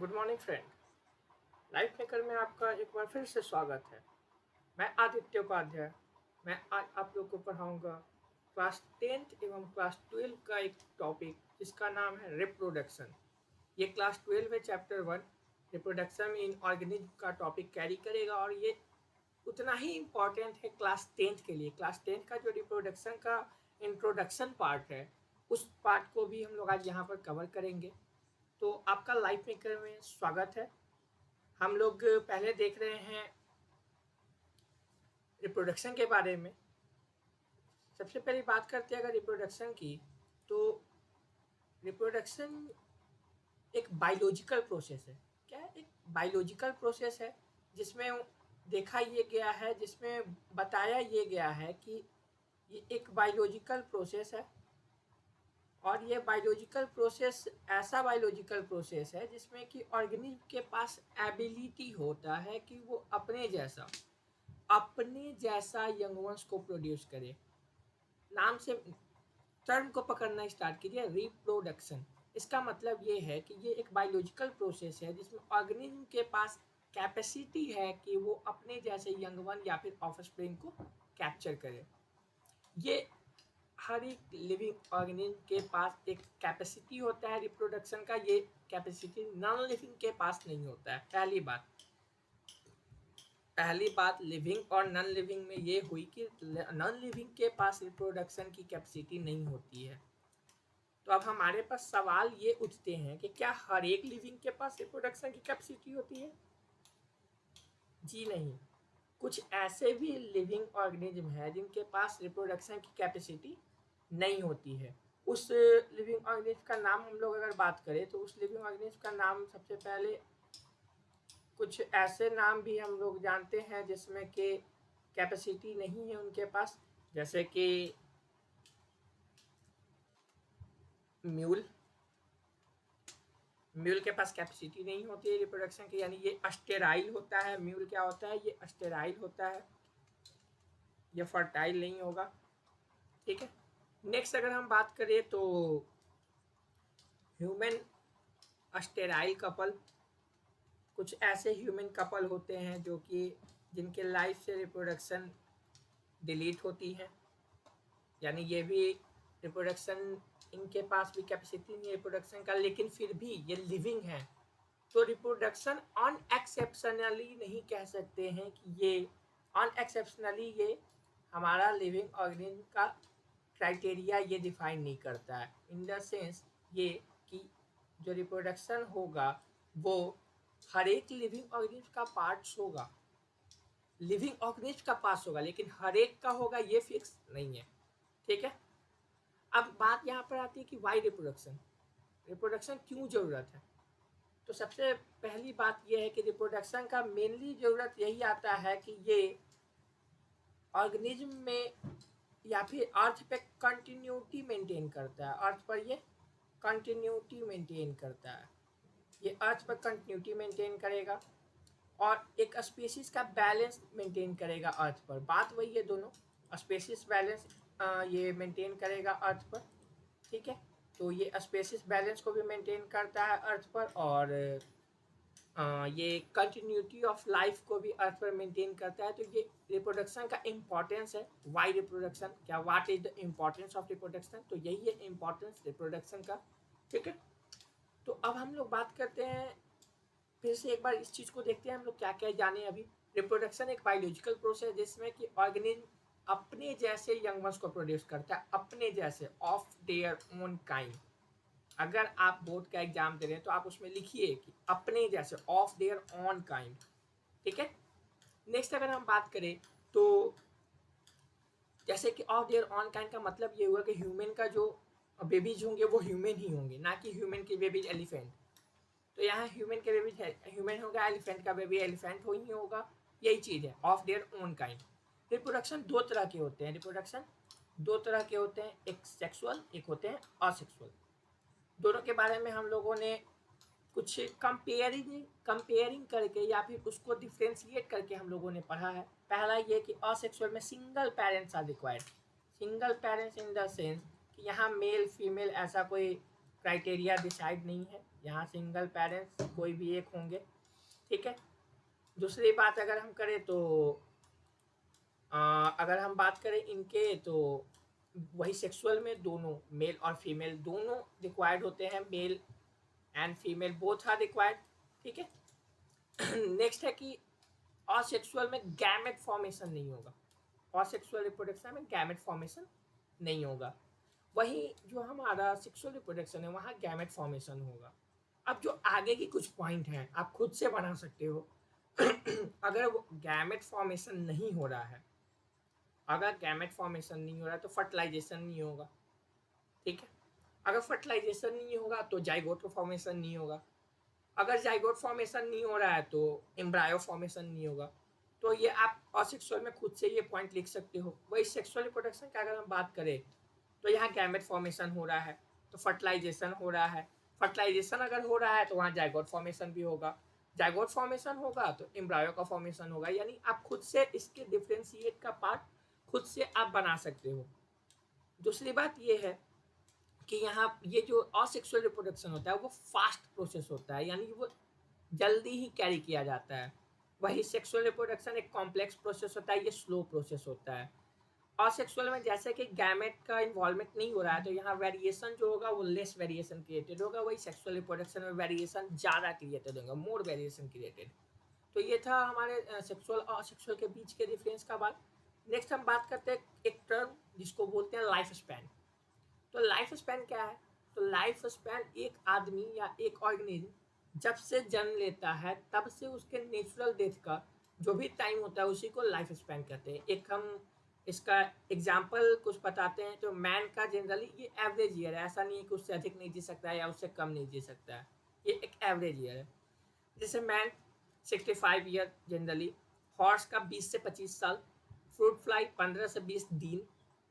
Good morning friend. Life maker में आपका एक बार फिर से स्वागत है। मैं आदित्य उपाध्याय। मैं आज आप लोग को पढ़ाऊंगा क्लास 10th एवं क्लास 12 का एक टॉपिक जिसका नाम है रिप्रोडक्शन। ये क्लास 12 में चैप्टर 1 रिप्रोडक्शन इन ऑर्गेनिज्म का टॉपिक कैरी करेगा और ये उतना ही इम्पॉर्टेंट है क्लास 10th के लिए। क्लास 10th का जो रिप्रोडक्शन का इंट्रोडक्शन पार्ट है उस पार्ट को भी हम लोग आज यहाँ पर कवर करेंगे। तो आपका लाइफ मेकर में स्वागत है। हम लोग पहले देख रहे हैं रिप्रोडक्शन के बारे में। सबसे पहले बात करते हैं अगर रिप्रोडक्शन की, तो रिप्रोडक्शन एक बायोलॉजिकल प्रोसेस है। क्या है? एक बायोलॉजिकल प्रोसेस है जिसमें देखा ये गया है, जिसमें बताया ये गया है कि ये एक बायोलॉजिकल प्रोसेस है और ये बायोलॉजिकल प्रोसेस ऐसा बायोलॉजिकल प्रोसेस है जिसमें कि ऑर्गेनिज्म के पास एबिलिटी होता है कि वो अपने जैसा यंग वंस को प्रोड्यूस करे। नाम से टर्म को पकड़ना स्टार्ट कीजिए, रिप्रोडक्शन। इसका मतलब ये है कि ये एक बायोलॉजिकल प्रोसेस है जिसमें ऑर्गेनिज्म के पास कैपेसिटी है कि वो अपने जैसे यंग वन या फिर ऑफस्प्रिंग को कैप्चर करे। ये हर एक लिविंग ऑर्गेनिज्म के पास एक कैपेसिटी होता है रिप्रोडक्शन का। ये कैपेसिटी नॉन लिविंग के पास नहीं होता है। पहली बात लिविंग और नॉन लिविंग में ये हुई कि नॉन लिविंग के पास रिप्रोडक्शन की कैपेसिटी नहीं होती है। तो अब हमारे पास सवाल ये उठते हैं कि क्या हर एक लिविंग के पास रिप्रोडक्शन की कैपेसिटी होती है? जी नहीं। कुछ ऐसे भी लिविंग ऑर्गेनिज्म है जिनके पास रिप्रोडक्शन की कैपेसिटी नहीं होती है। उस लिविंग ऑर्गेनिज्म का नाम हम लोग अगर बात करें तो उस लिविंग ऑर्गेनिज्म का नाम सबसे पहले कुछ ऐसे नाम भी हम लोग जानते हैं जिसमें कि कैपेसिटी नहीं है उनके पास, जैसे कि म्यूल के पास कैपेसिटी नहीं होती है रिप्रोडक्शन की, यानी ये अस्टेराइल होता है। म्यूल क्या होता है? ये अस्टेराइल होता है, ये फर्टाइल नहीं होगा। ठीक है। नेक्स्ट अगर हम बात करें तो ह्यूमन अस्टेराइल कपल, कुछ ऐसे ह्यूमन कपल होते हैं जो कि जिनके लाइफ से रिप्रोडक्शन डिलीट होती है, यानी ये भी रिप्रोडक्शन, इनके पास भी कैपेसिटी नहीं है रिप्रोडक्शन का, लेकिन फिर भी ये लिविंग है। तो रिप्रोडक्शन अनएक्सेप्शनली नहीं कह सकते हैं कि ये अनएक्सेप्शनली ये हमारा लिविंग ऑर्गेनिज्म का क्राइटेरिया ये डिफाइन नहीं करता है। इन द सेंस ये कि जो रिप्रोडक्शन होगा वो हर एक लिविंग ऑर्गेनिज्म का पार्ट्स होगा, लिविंग ऑर्गेनिज्म का पास होगा, लेकिन हर एक का होगा ये फिक्स नहीं है। ठीक है। अब बात यहाँ पर आती है कि वाई रिप्रोडक्शन, रिप्रोडक्शन क्यों ज़रूरत है? तो सबसे पहली बात यह है कि रिप्रोडक्शन का मेनली ज़रूरत यही आता है कि ये ऑर्गेनिज्म में या फिर अर्थ पे कंटिन्यूटी मेंटेन करता है। अर्थ पर ये कंटिन्यूटी मेंटेन करता है, ये अर्थ पर कंटिन्यूटी मेंटेन करेगा और एक स्पीसीज का बैलेंस मेंटेन करेगा अर्थ पर। बात वही है, दोनों स्पीसीज बैलेंस ये मेंटेन करेगा अर्थ पर। ठीक है। तो ये स्पीसीज बैलेंस को भी मेंटेन करता है अर्थ पर और ये कंटिन्यूटी ऑफ लाइफ को भी अर्थ पर मेंटेन करता है। तो ये रिप्रोडक्शन का इम्पोर्टेंस है। वाई रिप्रोडक्शन, क्या what is the importance of reproduction? तो यही है इम्पोर्टेंस रिप्रोडक्शन का। ठीक है। तो अब हम लोग बात करते हैं, फिर से एक बार इस चीज़ को देखते हैं हम लोग क्या क्या जाने अभी। रिप्रोडक्शन एक बायोलॉजिकल प्रोसेस जिसमें कि ऑर्गेनिज्म अपने जैसे यंग वंस को प्रोड्यूस करता है, अपने जैसे, ऑफ देयर ओन काइंड। अगर आप बोर्ड का एग्जाम दे रहे हैं तो आप उसमें लिखिए कि अपने जैसे, ऑफ देयर ओन काइंड। ठीक है। नेक्स्ट अगर हम बात करें तो जैसे कि ऑफ देयर ओन काइंड का मतलब ये हुआ कि ह्यूमन का जो बेबीज होंगे वो ह्यूमन ही होंगे, ना कि ह्यूमन के बेबीज एलिफेंट। तो यहाँ ह्यूमन के बेबीज ह्यूमन होगा, एलिफेंट का बेबी एलिफेंट हो ही होगा। यही चीज़ है of their own kind. Reproduction दो तरह के होते हैं, रिप्रोडक्शन दो तरह के होते हैं, एक सेक्सुअल, एक होते हैं असेक्सुअल। दोनों के बारे में हम लोगों ने कुछ कंपेयरिंग करके या फिर उसको डिफ्रेंशिएट करके हम लोगों ने पढ़ा है। पहला ये कि असेक्सुअल में single parents are required. Single parents in the sense कि यहाँ मेल फीमेल ऐसा कोई क्राइटेरिया डिसाइड नहीं है, यहाँ सिंगल पेरेंट्स कोई भी एक होंगे, ठीक है। दूसरी बात अगर हम करें तो अगर हम बात करें इनके, तो वही सेक्सुअल में दोनों मेल और फीमेल दोनों रिक्वायर्ड होते हैं, male and female both are required, ठीक है। नेक्स्ट है कि असेक्सुअल में गैमेट फॉर्मेशन नहीं होगा, असेक्सुअल रिप्रोडक्शन में गैमेट फॉर्मेशन नहीं होगा। वही जो हमारा सेक्सुअल रिप्रोडक्शन है वहाँ गैमेट फॉर्मेशन होगा। अब जो आगे की कुछ पॉइंट हैं आप खुद से बना सकते हो। अगर वो गैमेट फॉर्मेशन नहीं हो रहा है, अगर गैमेट फॉर्मेशन नहीं हो रहा है तो फर्टिलाइजेशन नहीं होगा, ठीक है। अगर फर्टिलाइजेशन नहीं होगा तो जाइगोट फॉर्मेशन नहीं होगा, अगर जाइगोट फॉर्मेशन नहीं हो रहा है तो एम्ब्रायो फॉर्मेशन नहीं होगा। तो ये आप असेक्सुअल में खुद से ये पॉइंट लिख सकते हो। वही सेक्सुअल रिप्रोडक्शन का अगर हम बात करें तो यहाँ गैमेट फॉर्मेशन हो रहा है तो फर्टिलाइजेशन हो रहा है, फर्टिलाइजेशन अगर हो रहा है तो वहाँ जाइगोट फॉर्मेशन भी होगा, जाइगोट फॉर्मेशन होगा तो एम्ब्रायो का फॉर्मेशन होगा। यानी आप खुद से इसके डिफ्रेंशिएट का पार्ट खुद से आप बना सकते हो। दूसरी बात ये है कि यहाँ ये जो असेक्सुअल रिप्रोडक्शन होता है वो फास्ट प्रोसेस होता है, यानी वो जल्दी ही कैरी किया जाता है। वही सेक्सुअल रिप्रोडक्शन एक कॉम्प्लेक्स प्रोसेस होता है, ये स्लो प्रोसेस होता है। असेक्सुअल में जैसे कि गैमेट का इन्वॉल्वमेंट नहीं हो रहा है तो यहाँ वेरिएशन जो होगा वो लेस वेरिएशन क्रिएटेड होगा, वही सेक्सुअल रिप्रोडक्शन में वेरिएशन ज़्यादा क्रिएटेड होगा, मोर वेरिएशन क्रिएटेड। तो ये था हमारे सेक्सुअल और असेक्सुअल के बीच के डिफरेंस का बात। नेक्स्ट हम बात करते हैं एक टर्म जिसको बोलते हैं लाइफ स्पैन। तो लाइफ स्पैन क्या है? तो लाइफ स्पैन एक आदमी या एक ऑर्गेनिज्म जब से जन्म लेता है तब से उसके नेचुरल डेथ का जो भी टाइम होता है उसी को लाइफ स्पैन कहते हैं। एक हम इसका एग्जाम्पल कुछ बताते हैं। तो मैन का जनरली ये एवरेज ईयर है, ऐसा नहीं है कि उससे अधिक नहीं जी सकता है या उससे कम नहीं जी सकता है, ये एक एवरेज ईयर है। जैसे मैन 65 ईयर जनरली, हॉर्स का 20 से 25 साल, फ्रूट फ्लाई 15 से 20 दिन,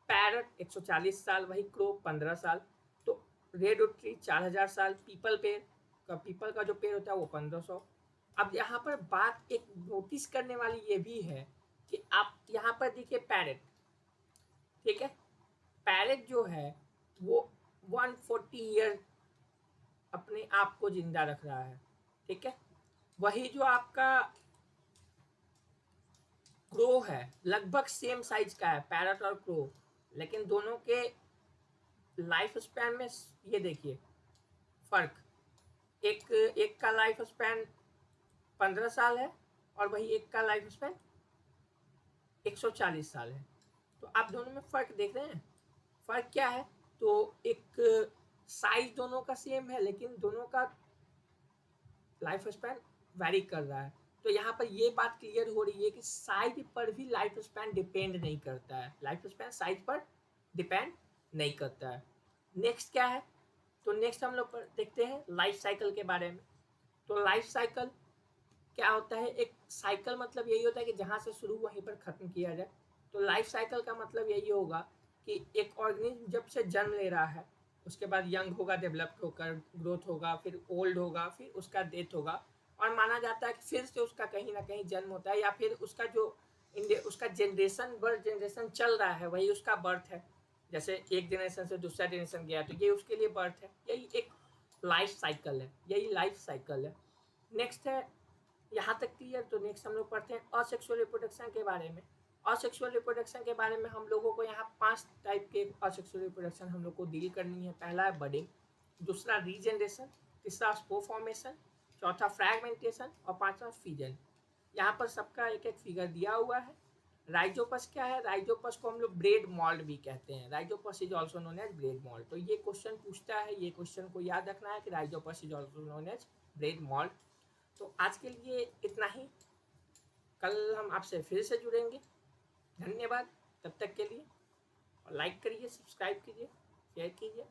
पैरट 140 साल, वही क्रो 15 साल, तो रेड वुड ट्री 4000 साल, पीपल का जो पेड़ होता है वो 1500। अब यहाँ पर बात एक नोटिस करने वाली ये भी है कि आप यहाँ पर देखिए पैरट, ठीक है, पैरट जो है वो 140 ईयर अपने आप को जिंदा रख रहा है, ठीक है। वही जो आपका क्रो है लगभग सेम साइज का है, पैरट और क्रो, लेकिन दोनों के लाइफ स्पैन में ये देखिए फर्क, एक का लाइफ स्पैन 15 साल है और वही एक का लाइफ स्पैन 140 साल है। तो आप दोनों में फर्क देख रहे हैं, फर्क क्या है? तो एक साइज दोनों का सेम है लेकिन दोनों का लाइफ स्पैन वैरी कर रहा है। तो यहाँ पर ये बात क्लियर हो रही है कि साइज पर भी लाइफ स्पैन डिपेंड नहीं करता है, लाइफ स्पैन साइज पर डिपेंड नहीं करता है। नेक्स्ट क्या है? तो नेक्स्ट हम लोग देखते हैं लाइफ साइकिल के बारे में। तो लाइफ साइकिल क्या होता है? एक साइकिल मतलब यही होता है कि जहाँ से शुरू वहीं पर ख़त्म किया जाए। तो लाइफ साइकिल का मतलब यही होगा कि एक ऑर्गेनिज्म जब से जन्म ले रहा है उसके बाद यंग होगा, डेवलप्ड होकर ग्रोथ होगा, फिर ओल्ड होगा, फिर उसका डेथ होगा, और माना जाता है कि फिर से उसका कहीं ना कहीं जन्म होता है, या फिर उसका जो उसका जनरेशन बर्थ जनरेशन चल रहा है वही उसका बर्थ है। जैसे एक जनरेशन से दूसरा जनरेशन गया तो ये उसके लिए बर्थ है, यही एक लाइफ साइकिल है, यही लाइफ साइकिल है। नेक्स्ट है, यहाँ तक क्लियर? तो नेक्स्ट हम लोग पढ़ते हैं असेक्सुअल रिप्रोडक्शन के बारे में। असेक्सुअल रिप्रोडक्शन के बारे में हम लोगों को यहाँ 5 टाइप के असेक्सुअल रिप्रोडक्शन हम लोग को डील करनी है। पहला है बडिंग, दूसरा रीजनरेशन, तीसरा स्पोर फॉर्मेशन, चौथा फ्रैगमेंटेशन और पांचवा फीजन। यहाँ पर सबका एक एक फिगर दिया हुआ है। राइजोपस क्या है? राइजोपस को हम लोग ब्रेड मॉल्ड भी कहते हैं, Rhizopus is also known as bread mould. तो ये क्वेश्चन पूछता है, ये क्वेश्चन को याद रखना है कि Rhizopus is also known as bread mould. तो आज के लिए इतना ही, कल हम आपसे फिर से जुड़ेंगे। धन्यवाद तब तक के लिए, और लाइक करिए, सब्सक्राइब कीजिए, शेयर कीजिए।